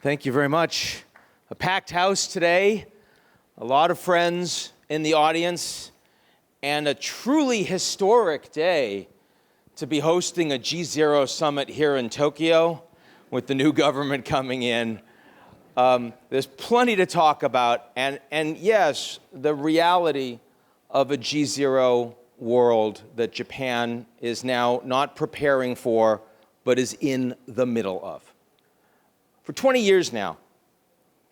Thank you very much. A packed house today, a lot of friends in the audience, and a truly historic day to be hosting a Gzero summit here in Tokyo with the new government coming in. There's plenty to talk about, and yes, the reality of a Gzero world that Japan is now not preparing for, but is in the middle of. For 20 years now,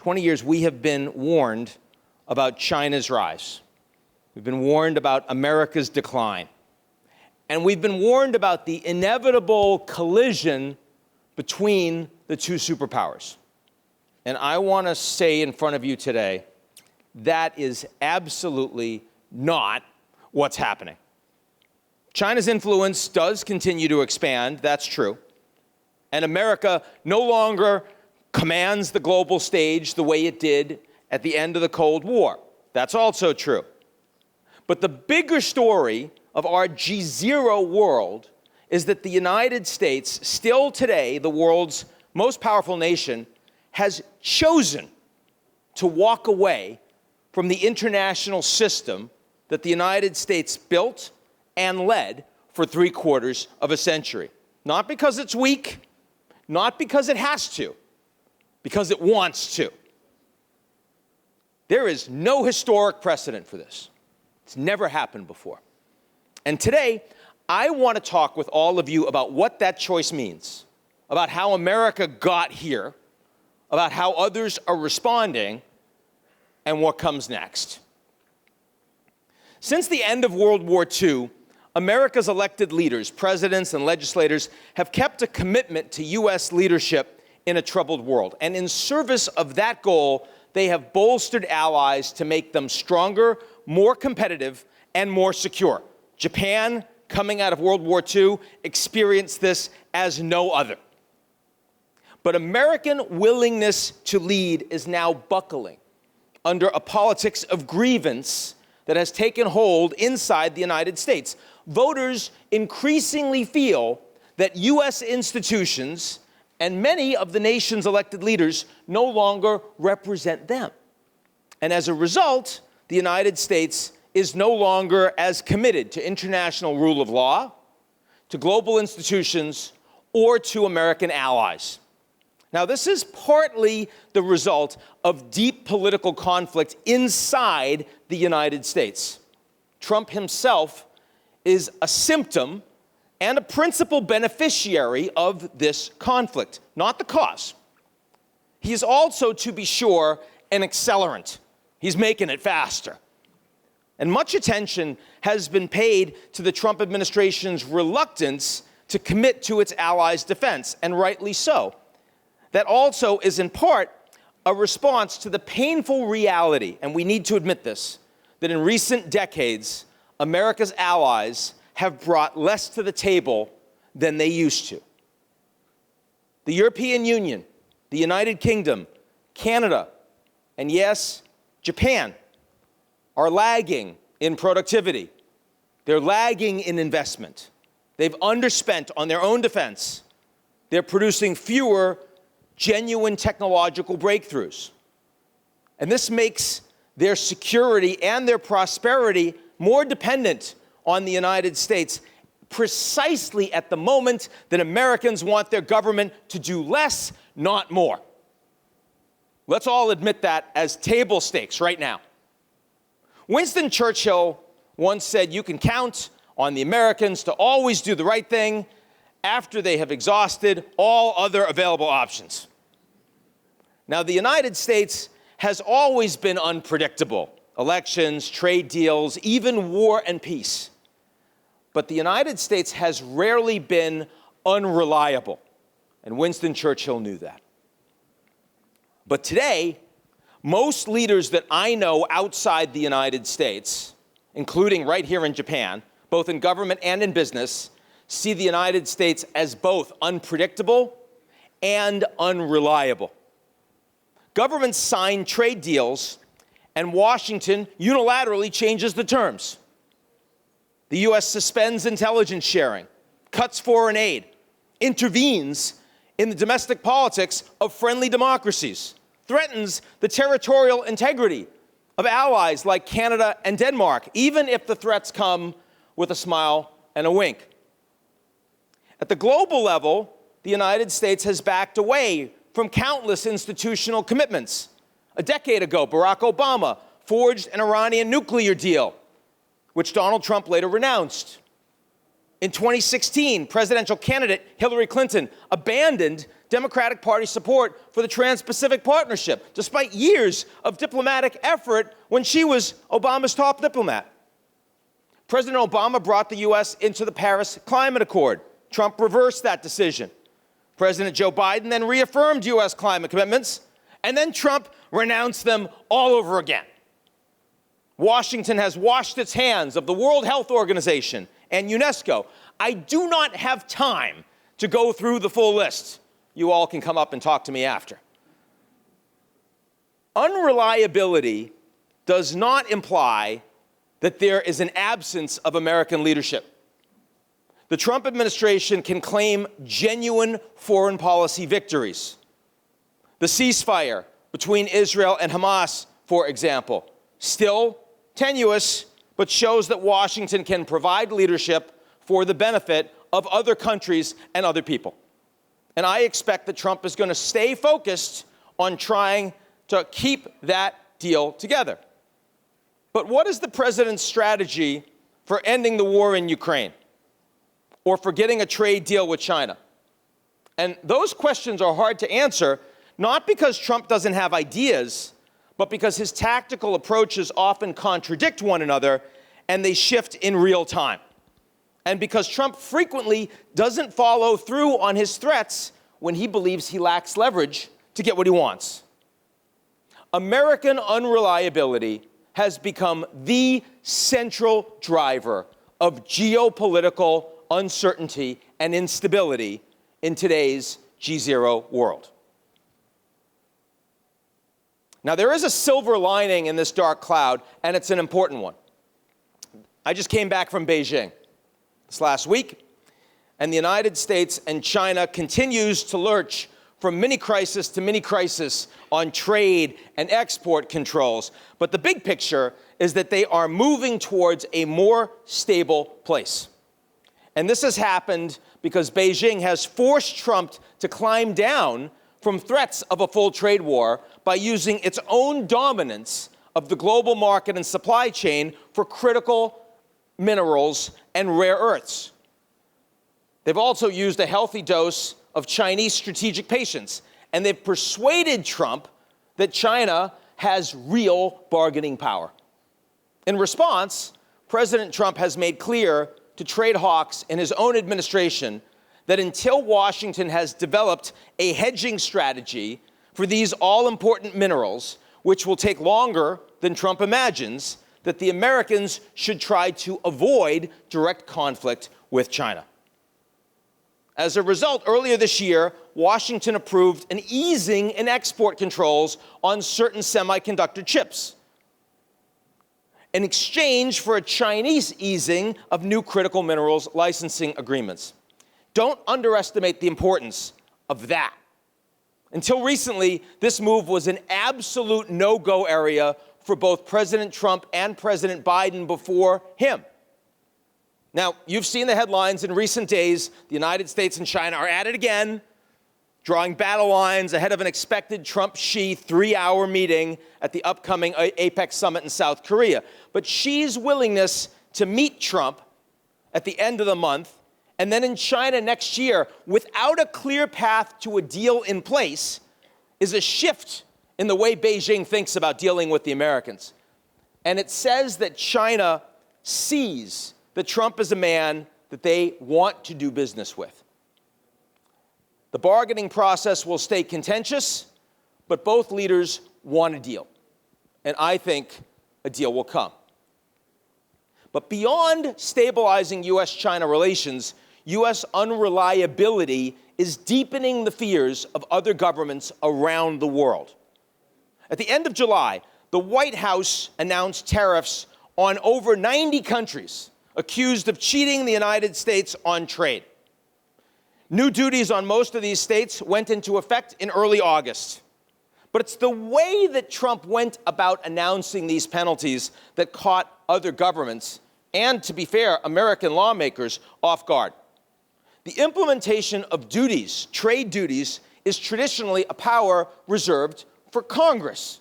we have been warned about China's rise. We've been warned about America's decline. And we've been warned about the inevitable collision between the two superpowers. And I want to say in front of you today, that is absolutely not what's happening. China's influence does continue to expand, that's true. And America no longer commands the global stage the way it did at the end of the Cold War. That's also true. But the bigger story of our Gzero world is that the United States, still today the world's most powerful nation, has chosen to walk away from the international system that the United States built and led for 3/4 of a century. Not because it's weak, not because it has to, because it wants to. There is no historic precedent for this. It's never happened before. And today, I want to talk with all of you about what that choice means, about how America got here, about how others are responding, and what comes next. Since the end of World War II, America's elected leaders, presidents and legislators, have kept a commitment to U.S. leadership in a troubled world. And in service of that goal, they have bolstered allies to make them stronger, more competitive, and more secure. Japan, coming out of World War II, experienced this as no other. But American willingness to lead is now buckling under a politics of grievance that has taken hold inside the United States. Voters increasingly feel that U.S. institutions and many of the nation's elected leaders no longer represent them. And as a result, the United States is no longer as committed to international rule of law, to global institutions, or to American allies. Now, this is partly the result of deep political conflict inside the United States. Trump himself is a symptom and a principal beneficiary of this conflict, not the cause. He is also, to be sure, an accelerant. He's making it faster. And much attention has been paid to the Trump administration's reluctance to commit to its allies' defense, and rightly so. That also is in part a response to the painful reality, and we need to admit this, that in recent decades, America's allies have brought less to the table than they used to. The European Union, the United Kingdom, Canada, and yes, Japan are lagging in productivity. They're lagging in investment. They've underspent on their own defense. They're producing fewer genuine technological breakthroughs. And this makes their security and their prosperity more dependent on the United States, precisely at the moment that Americans want their government to do less, not more. Let's all admit that as table stakes right now. Winston Churchill once said, "You can count on the Americans to always do the right thing after they have exhausted all other available options." Now, the United States has always been unpredictable. Elections, trade deals, even war and peace. But the United States has rarely been unreliable, and Winston Churchill knew that. But today, most leaders that I know outside the United States, including right here in Japan, both in government and in business, see the United States as both unpredictable and unreliable. Governments sign trade deals, and Washington unilaterally changes the terms. The U.S. suspends intelligence sharing, cuts foreign aid, intervenes in the domestic politics of friendly democracies, threatens the territorial integrity of allies like Canada and Denmark, even if the threats come with a smile and a wink. At the global level, the United States has backed away from countless institutional commitments. A decade ago, Barack Obama forged an Iranian nuclear deal, which Donald Trump later renounced. In 2016, presidential candidate Hillary Clinton abandoned Democratic Party support for the Trans-Pacific Partnership, despite years of diplomatic effort when she was Obama's top diplomat. President Obama brought the U.S. into the Paris Climate Accord. Trump reversed that decision. President Joe Biden then reaffirmed U.S. climate commitments, and then Trump renounced them all over again. Washington has washed its hands of the World Health Organization and UNESCO. I do not have time to go through the full list. You all can come up and talk to me after. Unreliability does not imply that there is an absence of American leadership. The Trump administration can claim genuine foreign policy victories. The ceasefire between Israel and Hamas, for example, still tenuous, but shows that Washington can provide leadership for the benefit of other countries and other people. And I expect that Trump is going to stay focused on trying to keep that deal together. But what is the president's strategy for ending the war in Ukraine or for getting a trade deal with China? And those questions are hard to answer, not because Trump doesn't have ideas, but because his tactical approaches often contradict one another and they shift in real time. And because Trump frequently doesn't follow through on his threats when he believes he lacks leverage to get what he wants. American unreliability has become the central driver of geopolitical uncertainty and instability in today's Gzero world. Now, there is a silver lining in this dark cloud, and it's an important one. I just came back from Beijing this last week, and the United States and China continues to lurch from mini-crisis to mini-crisis on trade and export controls. But the big picture is that they are moving towards a more stable place. And this has happened because Beijing has forced Trump to climb down from threats of a full trade war by using its own dominance of the global market and supply chain for critical minerals and rare earths. They've also used a healthy dose of Chinese strategic patience, and they've persuaded Trump that China has real bargaining power. In response, President Trump has made clear to trade hawks in his own administration that until Washington has developed a hedging strategy for these all-important minerals, which will take longer than Trump imagines, that the Americans should try to avoid direct conflict with China. As a result, earlier this year, Washington approved an easing in export controls on certain semiconductor chips in exchange for a Chinese easing of new critical minerals licensing agreements. Don't underestimate the importance of that. Until recently, this move was an absolute no-go area for both President Trump and President Biden before him. Now, you've seen the headlines in recent days. The United States and China are at it again, drawing battle lines ahead of an expected Trump-Xi 3-hour meeting at the upcoming APEC summit in South Korea. But Xi's willingness to meet Trump at the end of the month and then in China next year without a clear path to a deal in place is a shift in the way Beijing thinks about dealing with the Americans. And it says that China sees that Trump is a man that they want to do business with. The bargaining process will stay contentious, but both leaders want a deal. And I think a deal will come. But beyond stabilizing U.S.-China relations, U.S. unreliability is deepening the fears of other governments around the world. At the end of July, the White House announced tariffs on over 90 countries accused of cheating the United States on trade. New duties on most of these states went into effect in early August. But it's the way that Trump went about announcing these penalties that caught other governments, and to be fair, American lawmakers, off guard. The implementation of duties, trade duties, is traditionally a power reserved for Congress.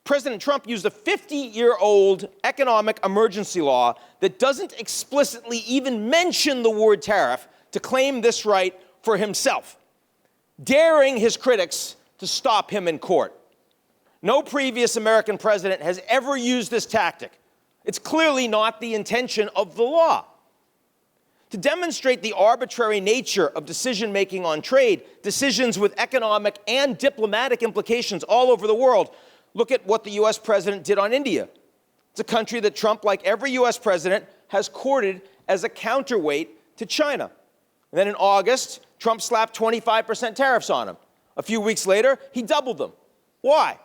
President Trump used a 50-year-old economic emergency law that doesn't explicitly even mention the word tariff to claim this right for himself, daring his critics to stop him in court. No previous American president has ever used this tactic. It's clearly not the intention of the law. To demonstrate the arbitrary nature of decision-making on trade, decisions with economic and diplomatic implications all over the world, look at what the U.S. president did on India. It's a country that Trump, like every U.S. president, has courted as a counterweight to China. And then in August, Trump slapped 25% tariffs on him. A few weeks later, he doubled them. Why?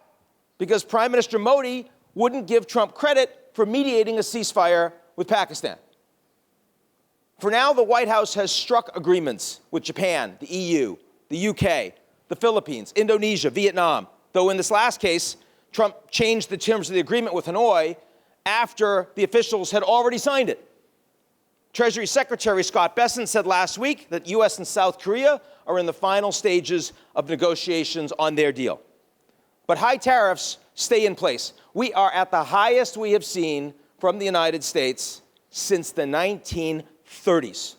Because Prime Minister Modi wouldn't give Trump credit for mediating a ceasefire with Pakistan. For now, the White House has struck agreements with Japan, the EU, the UK, the Philippines, Indonesia, Vietnam, though in this last case, Trump changed the terms of the agreement with Hanoi after the officials had already signed it. Treasury Secretary Scott Bessent said last week that U.S. and South Korea are in the final stages of negotiations on their deal. But high tariffs stay in place. We are at the highest we have seen from the United States since the 1930s.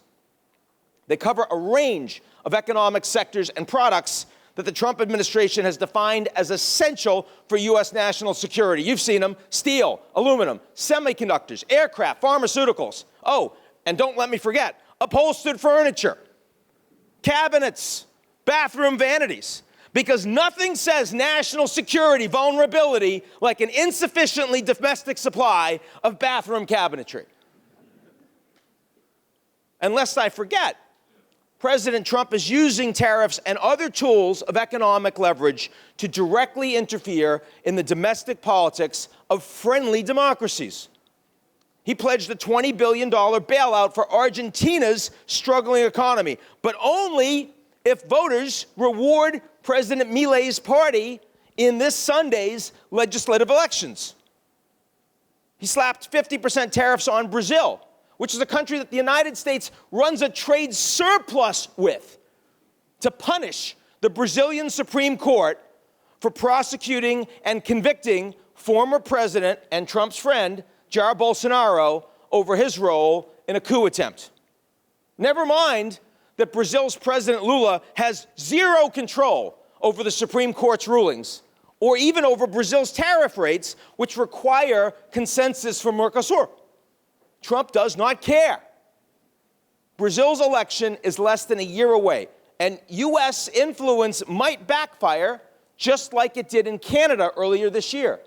They cover a range of economic sectors and products that the Trump administration has defined as essential for U.S. national security. You've seen them: steel, aluminum, semiconductors, aircraft, pharmaceuticals. Oh, and don't let me forget, upholstered furniture, cabinets, bathroom vanities. Because nothing says national security vulnerability like an insufficiently domestic supply of bathroom cabinetry. And lest I forget, President Trump is using tariffs and other tools of economic leverage to directly interfere in the domestic politics of friendly democracies. He pledged a $20 billion bailout for Argentina's struggling economy, but only if voters reward President Milei's party in this Sunday's legislative elections. He slapped 50% tariffs on Brazil, which is a country that the United States runs a trade surplus with, to punish the Brazilian Supreme Court for prosecuting and convicting former president and Trump's friend, Jair Bolsonaro, over his role in a coup attempt. Never mind that Brazil's President Lula has zero control over the Supreme Court's rulings, or even over Brazil's tariff rates, which require consensus from Mercosur. Trump does not care. Brazil's election is less than a year away, and U.S. influence might backfire just like it did in Canada earlier this year,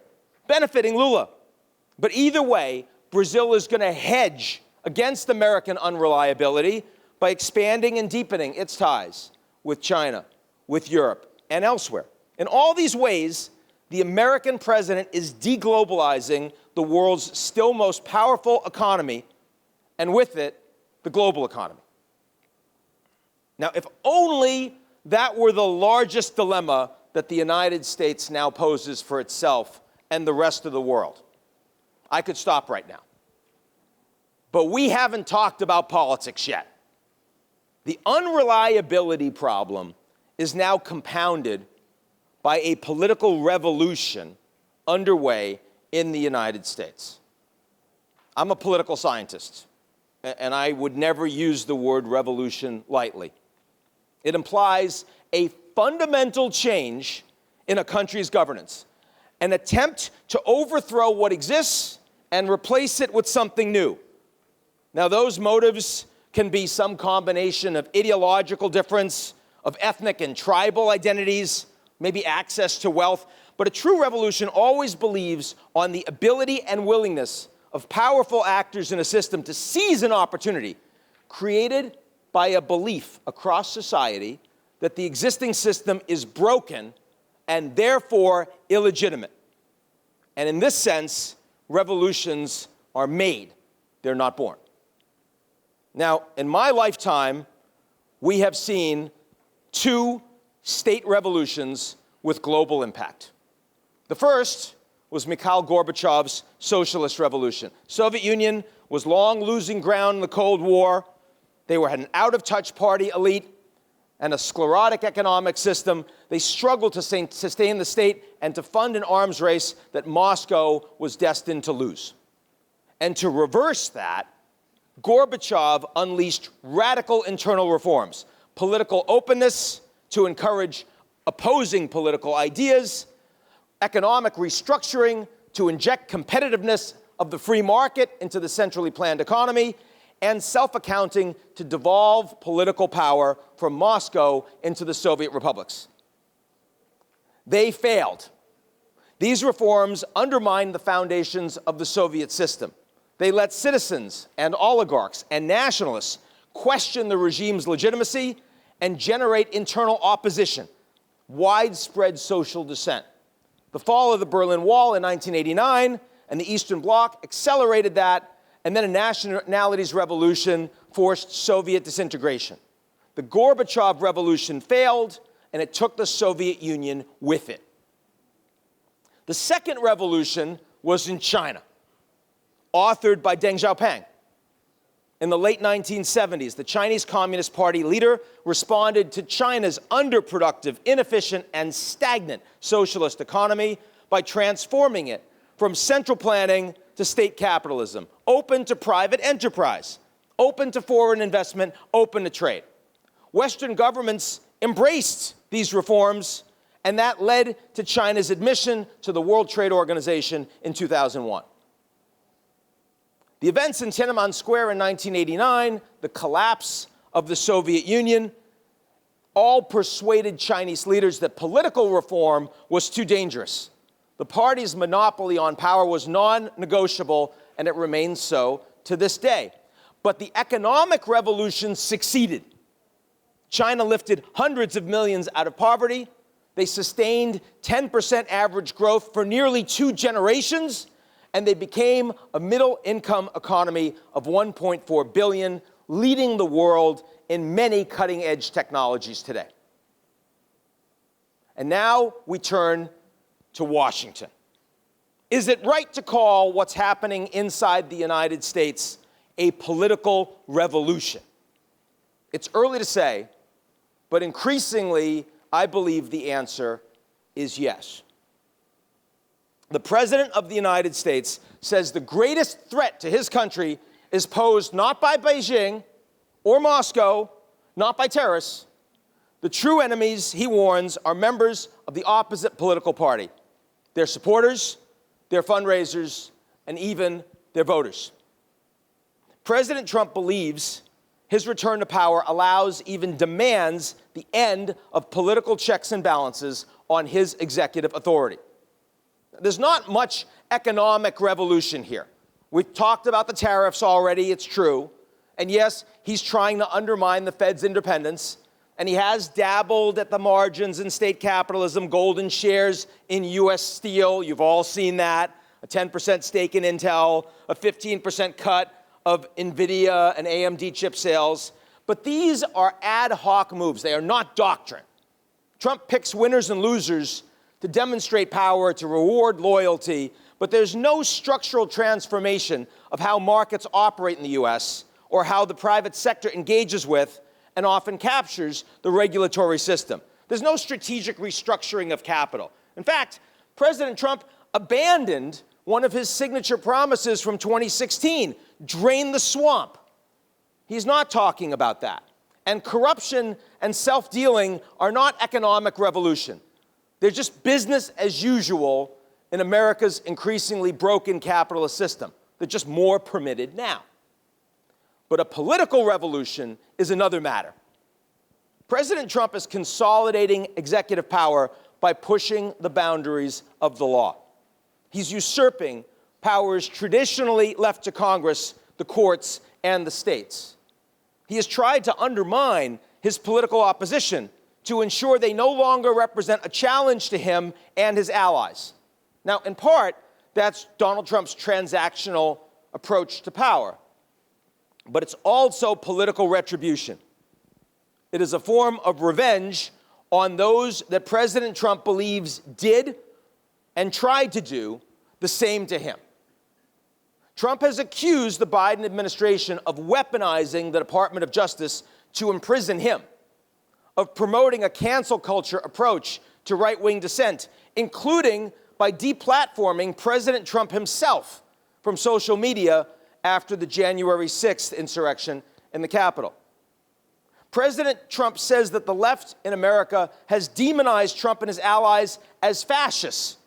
benefiting Lula. But either way, Brazil is going to hedge against American unreliability by expanding and deepening its ties with China, with Europe, and elsewhere. In all these ways, the American president is deglobalizing the world's still most powerful economy, and with it, the global economy. Now, if only that were the largest dilemma that the United States now poses for itself and the rest of the world, I could stop right now. But we haven't talked about politics yet. The unreliability problem is now compounded by a political revolution underway in the United States. I'm a political scientist, and I would never use the word revolution lightly. It implies a fundamental change in a country's governance, an attempt to overthrow what exists and replace it with something new. Now, those motives can be some combination of ideological difference, of ethnic and tribal identities, maybe access to wealth, but a true revolution always believes on the ability and willingness of powerful actors in a system to seize an opportunity created by a belief across society that the existing system is broken and therefore illegitimate. And in this sense, revolutions are made, they're not born. Now, in my lifetime, we have seen two state revolutions with global impact. The first was Mikhail Gorbachev's socialist revolution. Soviet Union was long losing ground in the Cold War. They had an out-of-touch party elite and a sclerotic economic system. They struggled to sustain the state and to fund an arms race that Moscow was destined to lose. And to reverse that, Gorbachev unleashed radical internal reforms, political openness to encourage opposing political ideas, economic restructuring to inject competitiveness of the free market into the centrally planned economy, and self-accounting to devolve political power from Moscow into the Soviet republics. They failed. These reforms undermined the foundations of the Soviet system. They let citizens and oligarchs and nationalists question the regime's legitimacy and generate internal opposition, widespread social dissent. The fall of the Berlin Wall in 1989 and the Eastern Bloc accelerated that, and then a nationalities revolution forced Soviet disintegration. The Gorbachev revolution failed, and it took the Soviet Union with it. The second revolution was in China, authored by Deng Xiaoping. In the late 1970s, the Chinese Communist Party leader responded to China's underproductive, inefficient, and stagnant socialist economy by transforming it from central planning to state capitalism, open to private enterprise, open to foreign investment, open to trade. Western governments embraced these reforms, and that led to China's admission to the World Trade Organization in 2001. The events in Tiananmen Square in 1989, the collapse of the Soviet Union, all persuaded Chinese leaders that political reform was too dangerous. The party's monopoly on power was non-negotiable, and it remains so to this day. But the economic revolution succeeded. China lifted hundreds of millions out of poverty. They sustained 10% average growth for nearly 2 generations, and they became a middle-income economy of 1.4 billion, leading the world in many cutting-edge technologies today. And now we turn to Washington. Is it right to call what's happening inside the United States a political revolution? It's early to say, but increasingly, I believe the answer is yes. The President of the United States says the greatest threat to his country is posed not by Beijing or Moscow, not by terrorists. The true enemies, he warns, are members of the opposite political party, their supporters, their fundraisers, and even their voters. President Trump believes his return to power allows, even demands, the end of political checks and balances on his executive authority. There's not much economic revolution here. We've talked about the tariffs already, it's true. And yes, he's trying to undermine the Fed's independence, and he has dabbled at the margins in state capitalism, golden shares in US Steel, you've all seen that, a 10% stake in Intel, a 15% cut of NVIDIA and AMD chip sales. But these are ad hoc moves. They are not doctrine. Trump picks winners and losers to demonstrate power, to reward loyalty, but there's no structural transformation of how markets operate in the US or how the private sector engages with and often captures the regulatory system. There's no strategic restructuring of capital. In fact, President Trump abandoned one of his signature promises from 2016, drain the swamp. He's not talking about that. And corruption and self-dealing are not economic revolution. They're just business as usual in America's increasingly broken capitalist system. They're just more permitted now. But a political revolution is another matter. President Trump is consolidating executive power by pushing the boundaries of the law. He's usurping powers traditionally left to Congress, the courts, and the states. He has tried to undermine his political opposition to ensure they no longer represent a challenge to him and his allies. Now, in part, that's Donald Trump's transactional approach to power. But it's also political retribution. It is a form of revenge on those that President Trump believes did and tried to do the same to him. Trump has accused the Biden administration of weaponizing the Department of Justice to imprison him, of promoting a cancel culture approach to right-wing dissent, including by deplatforming President Trump himself from social media after the January 6th insurrection in the Capitol. President Trump says that the left in America has demonized Trump and his allies as fascists,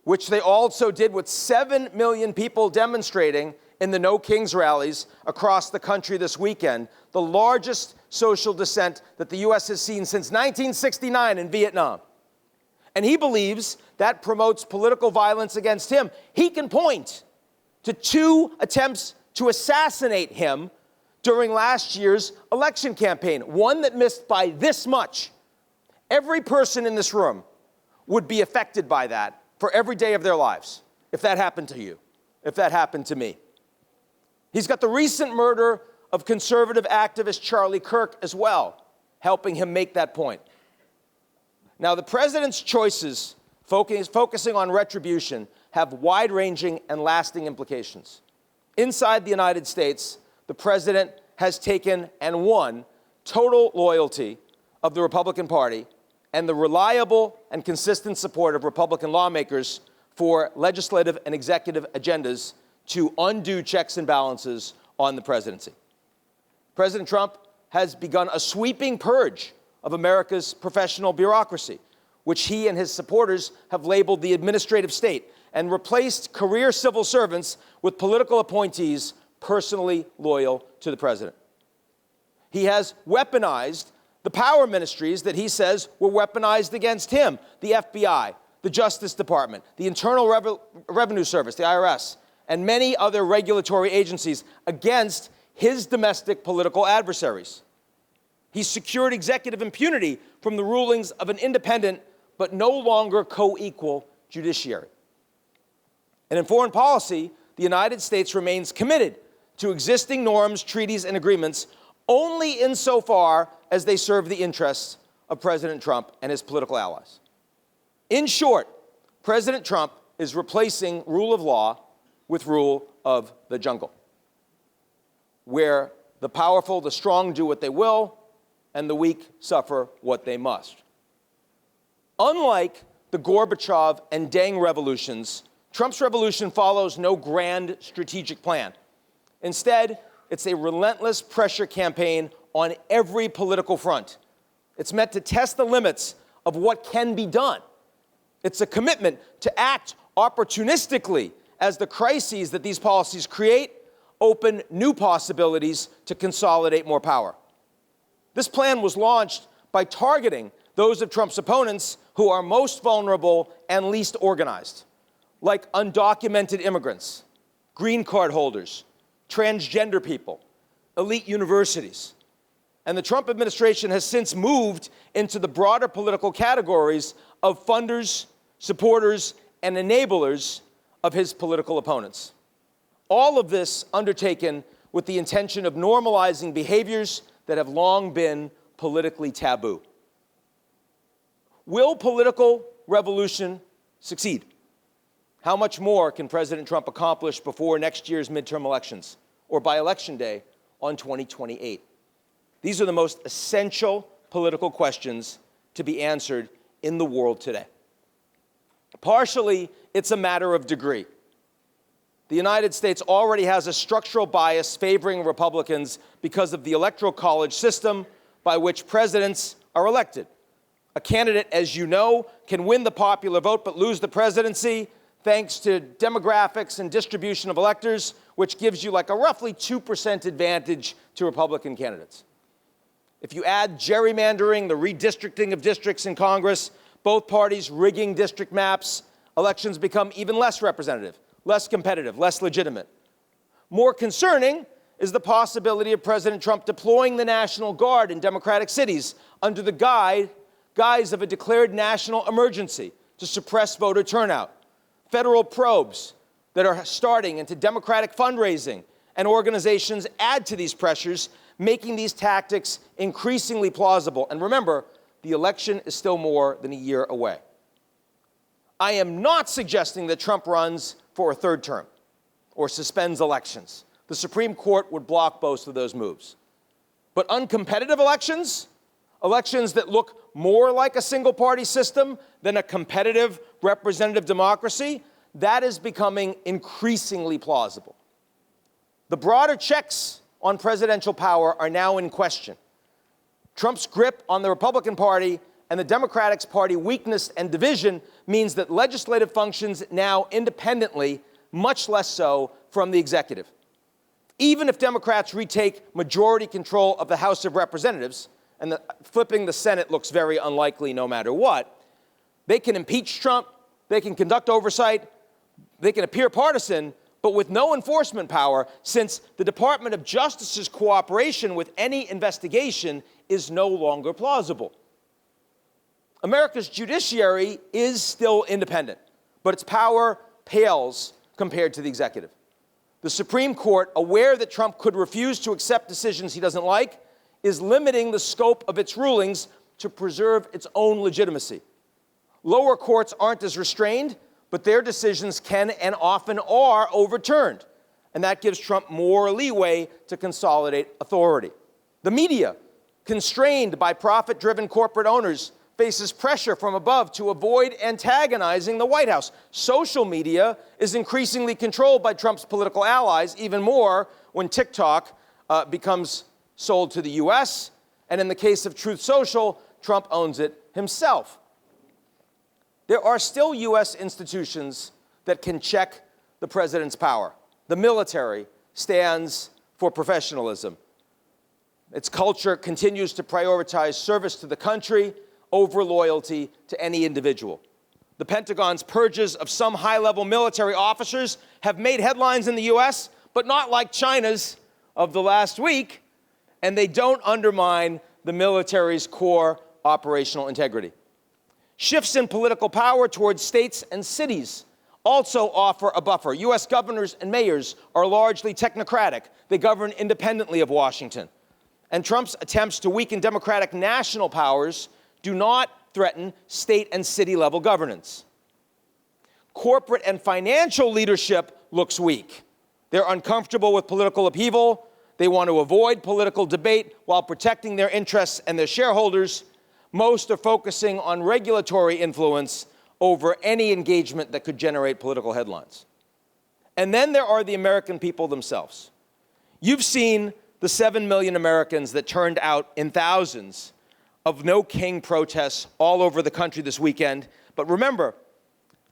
which they also did with 7 million people demonstrating in the No Kings rallies across the country this weekend, the largest social dissent that the U.S. has seen since 1969 in Vietnam. And he believes that promotes political violence against him. He can point to 2 attempts to assassinate him during last year's election campaign, one that missed by this much. Every person in this room would be affected by that for every day of their lives, if that happened to you, if that happened to me. He's got the recent murder of conservative activist Charlie Kirk as well, helping him make that point. Now, the president's choices focusing on retribution have wide-ranging and lasting implications. Inside the United States, the president has taken and won total loyalty of the Republican Party and the reliable and consistent support of Republican lawmakers for legislative and executive agendas to undo checks and balances on the presidency. President Trump has begun a sweeping purge of America's professional bureaucracy, which he and his supporters have labeled the administrative state, and replaced career civil servants with political appointees personally loyal to the president. He has weaponized the power ministries that he says were weaponized against him: the FBI, the Justice Department, the Internal Revenue Service, the IRS, and many other regulatory agencies against his domestic political adversaries. He secured executive impunity from the rulings of an independent but no longer co-equal judiciary. And in foreign policy, the United States remains committed to existing norms, treaties, and agreements only insofar as they serve the interests of President Trump and his political allies. In short, President Trump is replacing rule of law with rule of the jungle, where the powerful, the strong do what they will, and the weak suffer what they must. Unlike the Gorbachev and Deng revolutions, Trump's revolution follows no grand strategic plan. Instead, it's a relentless pressure campaign on every political front. It's meant to test the limits of what can be done. It's a commitment to act opportunistically as the crises that these policies create open new possibilities to consolidate more power. This plan was launched by targeting those of Trump's opponents who are most vulnerable and least organized, like undocumented immigrants, green card holders, transgender people, elite universities. And the Trump administration has since moved into the broader political categories of funders, supporters, and enablers of his political opponents. All of this undertaken with the intention of normalizing behaviors that have long been politically taboo. Will political revolution succeed? How much more can President Trump accomplish before next year's midterm elections or by Election Day on 2028? These are the most essential political questions to be answered in the world today. Partially, it's a matter of degree. The United States already has a structural bias favoring Republicans because of the electoral college system by which presidents are elected. A candidate, as you know, can win the popular vote but lose the presidency thanks to demographics and distribution of electors, which gives you like a roughly 2% advantage to Republican candidates. If you add gerrymandering, the redistricting of districts in Congress, both parties rigging district maps, elections become even less representative, less competitive, less legitimate. More concerning is the possibility of President Trump deploying the National Guard in Democratic cities under the guise of a declared national emergency to suppress voter turnout. Federal probes that are starting into Democratic fundraising and organizations add to these pressures, making these tactics increasingly plausible. And remember, the election is still more than a year away. I am not suggesting that Trump runs for a third term or suspends elections. The Supreme Court would block both of those moves. But uncompetitive elections, elections that look more like a single-party system than a competitive representative democracy, that is becoming increasingly plausible. The broader checks on presidential power are now in question. Trump's grip on the Republican Party and the Democratic Party weakness and division means that legislative functions now independently, much less so from the executive. Even if Democrats retake majority control of the House of Representatives, and flipping the Senate looks very unlikely no matter what, they can impeach Trump, they can conduct oversight, they can appear partisan, but with no enforcement power, since the Department of Justice's cooperation with any investigation is no longer plausible. America's judiciary is still independent, but its power pales compared to the executive. The Supreme Court, aware that Trump could refuse to accept decisions he doesn't like, is limiting the scope of its rulings to preserve its own legitimacy. Lower courts aren't as restrained, but their decisions can and often are overturned, and that gives Trump more leeway to consolidate authority. The media, constrained by profit-driven corporate owners, faces pressure from above to avoid antagonizing the White House. Social media is increasingly controlled by Trump's political allies, even more when TikTok becomes sold to the US, and in the case of Truth Social, Trump owns it himself. There are still US institutions that can check the president's power. The military stands for professionalism. Its culture continues to prioritize service to the country over loyalty to any individual. The Pentagon's purges of some high-level military officers have made headlines in the US, but not like China's of the last week, and they don't undermine the military's core operational integrity. Shifts in political power towards states and cities also offer a buffer. US governors and mayors are largely technocratic. They govern independently of Washington. And Trump's attempts to weaken democratic national powers do not threaten state and city level governance. Corporate and financial leadership looks weak. They're uncomfortable with political upheaval. They want to avoid political debate while protecting their interests and their shareholders. Most are focusing on regulatory influence over any engagement that could generate political headlines. And then there are the American people themselves. You've seen the 7 million Americans that turned out in thousands of No King protests all over the country this weekend. But remember,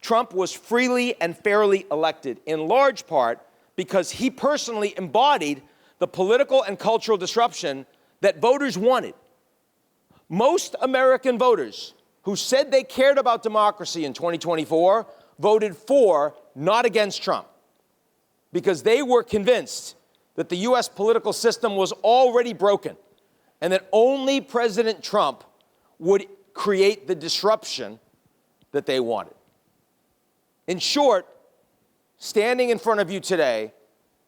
Trump was freely and fairly elected, in large part because he personally embodied the political and cultural disruption that voters wanted. Most American voters who said they cared about democracy in 2024 voted for, not against Trump, because they were convinced that the US political system was already broken and that only President Trump would create the disruption that they wanted. In short, standing in front of you today,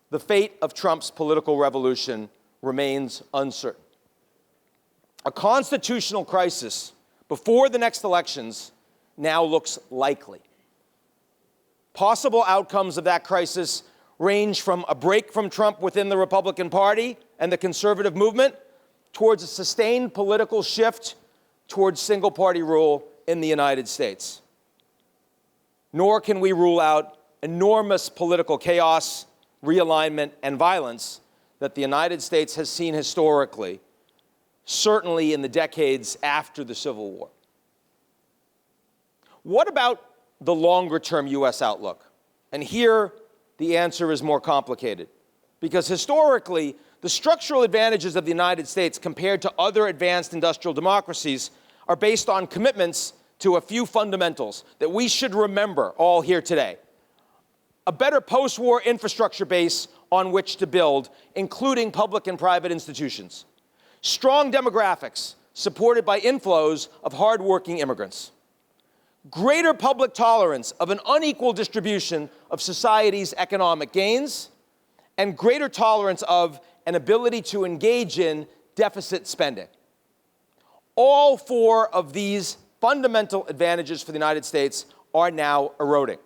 the fate of Trump's political revolution remains uncertain. A constitutional crisis before the next elections now looks likely. Possible outcomes of that crisis range from a break from Trump within the Republican Party and the conservative movement towards a sustained political shift towards single-party rule in the United States. Nor can we rule out enormous political chaos, realignment, and violence that the United States has seen historically, certainly in the decades after the Civil War. What about the longer-term U.S. outlook? And here, the answer is more complicated, because historically, the structural advantages of the United States compared to other advanced industrial democracies are based on commitments to a few fundamentals that we should remember all here today. A better post-war infrastructure base on which to build, including public and private institutions. Strong demographics supported by inflows of hardworking immigrants. Greater public tolerance of an unequal distribution of society's economic gains, and greater tolerance of and ability to engage in deficit spending. All four of these fundamental advantages for the United States are now eroding.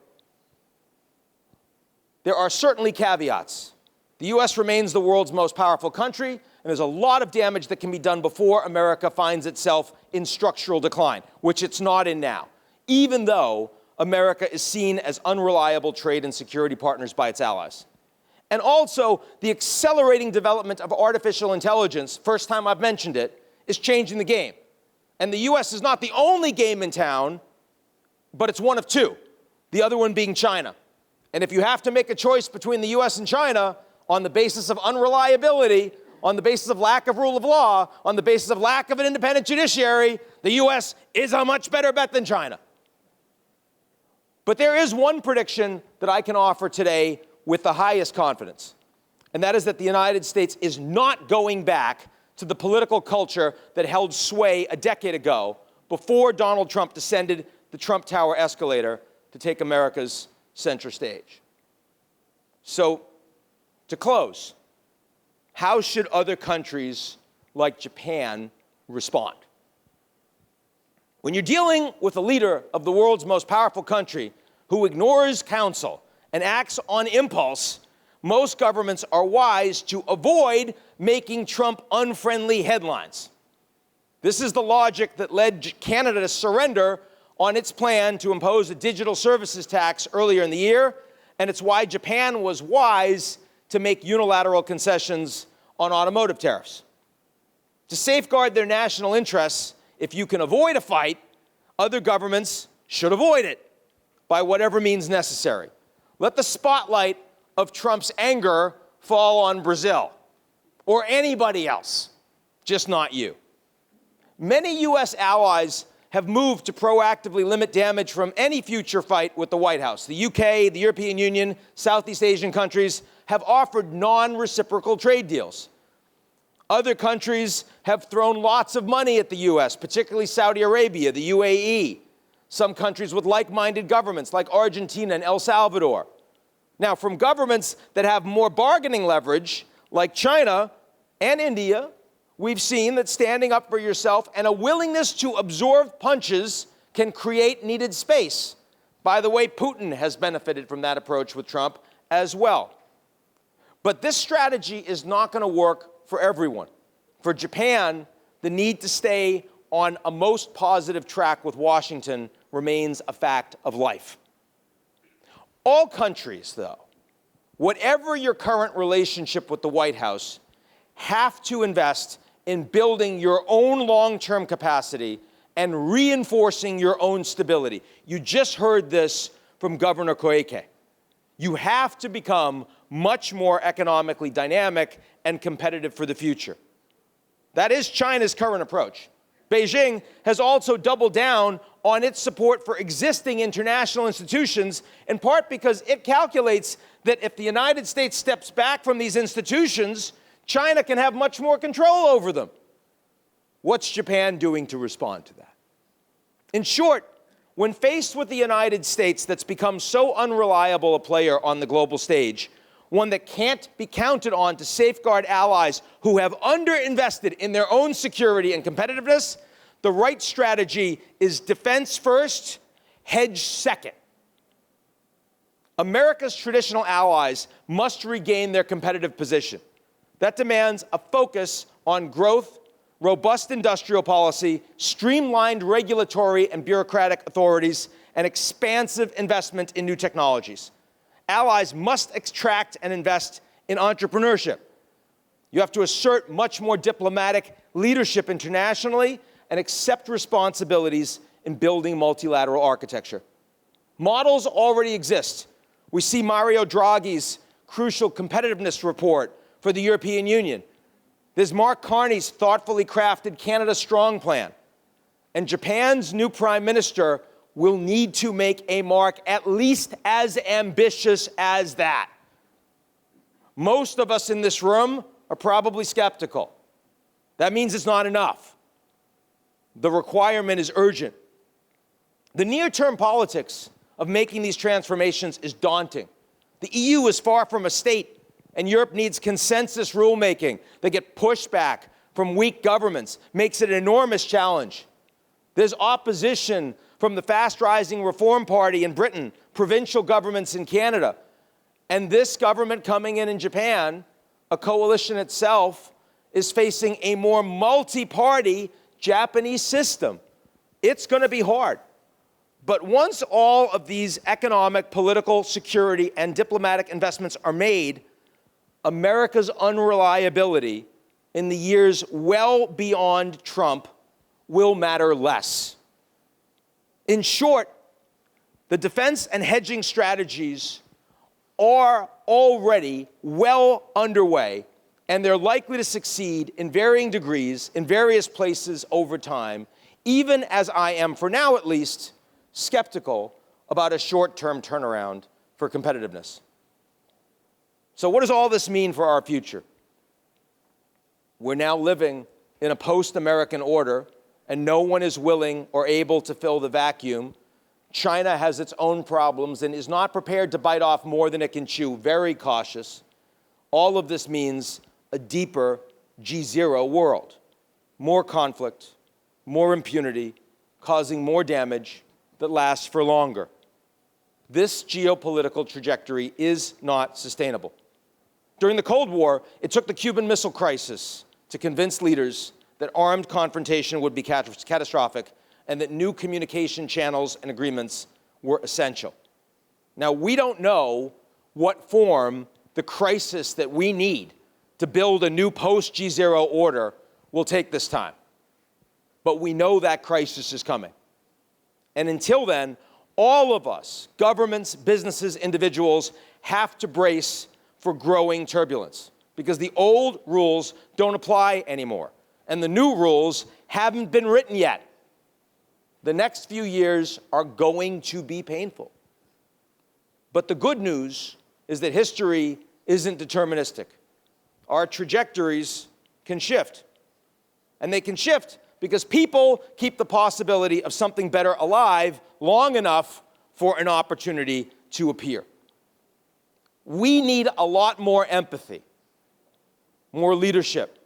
There are certainly caveats. The U.S. remains the world's most powerful country, and there's a lot of damage that can be done before America finds itself in structural decline, which it's not in now, even though America is seen as unreliable trade and security partners by its allies. And also, the accelerating development of artificial intelligence, first time I've mentioned it, is changing the game. And the U.S. is not the only game in town, but it's one of two, the other one being China. And if you have to make a choice between the U.S. and China on the basis of unreliability, on the basis of lack of rule of law, on the basis of lack of an independent judiciary, the U.S. is a much better bet than China. But there is one prediction that I can offer today with the highest confidence, and that is that the United States is not going back to the political culture that held sway a decade ago before Donald Trump descended the Trump Tower escalator to take America's center stage. So, to close, how should other countries like Japan respond? When you're dealing with a leader of the world's most powerful country who ignores counsel and acts on impulse, most governments are wise to avoid making Trump unfriendly headlines. This is the logic that led Canada to surrender on its plan to impose a digital services tax earlier in the year, and it's why Japan was wise to make unilateral concessions on automotive tariffs. To safeguard their national interests, if you can avoid a fight, other governments should avoid it by whatever means necessary. Let the spotlight of Trump's anger fall on Brazil or anybody else, just not you. Many U.S. allies have moved to proactively limit damage from any future fight with the White House. The UK, the European Union, Southeast Asian countries have offered non-reciprocal trade deals. Other countries have thrown lots of money at the U.S., particularly Saudi Arabia, the UAE, some countries with like-minded governments like Argentina and El Salvador. Now, from governments that have more bargaining leverage, like China and India, we've seen that standing up for yourself and a willingness to absorb punches can create needed space. By the way, Putin has benefited from that approach with Trump as well. But this strategy is not going to work for everyone. For Japan, the need to stay on a most positive track with Washington remains a fact of life. All countries, though, whatever your current relationship with the White House, have to invest in building your own long-term capacity and reinforcing your own stability. You just heard this from Governor Koike. You have to become much more economically dynamic and competitive for the future. That is China's current approach. Beijing has also doubled down on its support for existing international institutions, in part because it calculates that if the United States steps back from these institutions, China can have much more control over them. What's Japan doing to respond to that? In short, when faced with the United States that's become so unreliable a player on the global stage, one that can't be counted on to safeguard allies who have underinvested in their own security and competitiveness, the right strategy is defense first, hedge second. America's traditional allies must regain their competitive position. That demands a focus on growth, robust industrial policy, streamlined regulatory and bureaucratic authorities, and expansive investment in new technologies. Allies must attract and invest in entrepreneurship. You have to assert much more diplomatic leadership internationally and accept responsibilities in building multilateral architecture. Models already exist. We see Mario Draghi's crucial competitiveness report for the European Union. There's Mark Carney's thoughtfully crafted Canada Strong plan. And Japan's new prime minister will need to make a mark at least as ambitious as that. Most of us in this room are probably skeptical. That means it's not enough. The requirement is urgent. The near-term politics of making these transformations is daunting. The EU is far from a state. And Europe needs consensus rulemaking. They get pushback from weak governments, makes it an enormous challenge. There's opposition from the fast-rising Reform Party in Britain, provincial governments in Canada, and this government coming in Japan, a coalition itself, is facing a more multi-party Japanese system. It's going to be hard. But once all of these economic, political, security, and diplomatic investments are made, America's unreliability in the years well beyond Trump will matter less. In short, the defense and hedging strategies are already well underway, and they're likely to succeed in varying degrees in various places over time, even as I am, for now at least, skeptical about a short-term turnaround for competitiveness. So what does all this mean for our future? We're now living in a post-American order, and no one is willing or able to fill the vacuum. China has its own problems and is not prepared to bite off more than it can chew, very cautious. All of this means a deeper Gzero world. More conflict, more impunity, causing more damage that lasts for longer. This geopolitical trajectory is not sustainable. During the Cold War, it took the Cuban Missile Crisis to convince leaders that armed confrontation would be catastrophic and that new communication channels and agreements were essential. Now, we don't know what form the crisis that we need to build a new post-Gzero order will take this time. But we know that crisis is coming. And until then, all of us, governments, businesses, individuals, have to brace for growing turbulence because the old rules don't apply anymore, and the new rules haven't been written yet. The next few years are going to be painful. But the good news is that history isn't deterministic. Our trajectories can shift. And they can shift because people keep the possibility of something better alive long enough for an opportunity to appear. We need a lot more empathy, more leadership.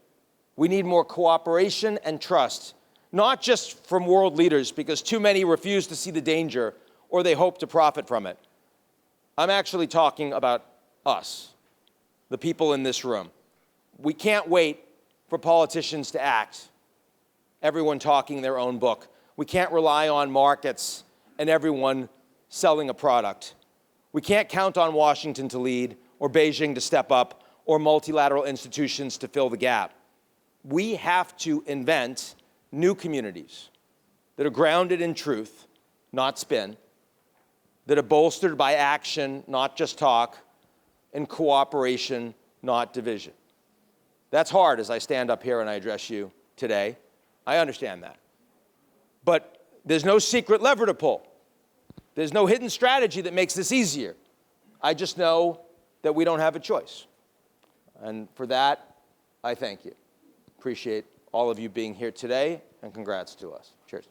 We need more cooperation and trust, not just from world leaders, because too many refuse to see the danger or they hope to profit from it. I'm actually talking about us, the people in this room. We can't wait for politicians to act, everyone talking their own book. We can't rely on markets and everyone selling a product. We can't count on Washington to lead, or Beijing to step up, or multilateral institutions to fill the gap. We have to invent new communities that are grounded in truth, not spin, that are bolstered by action, not just talk, and cooperation, not division. That's hard as I stand up here and I address you today. I understand that. But there's no secret lever to pull. There's no hidden strategy that makes this easier. I just know that we don't have a choice. And for that, I thank you. Appreciate all of you being here today, and congrats to us. Cheers.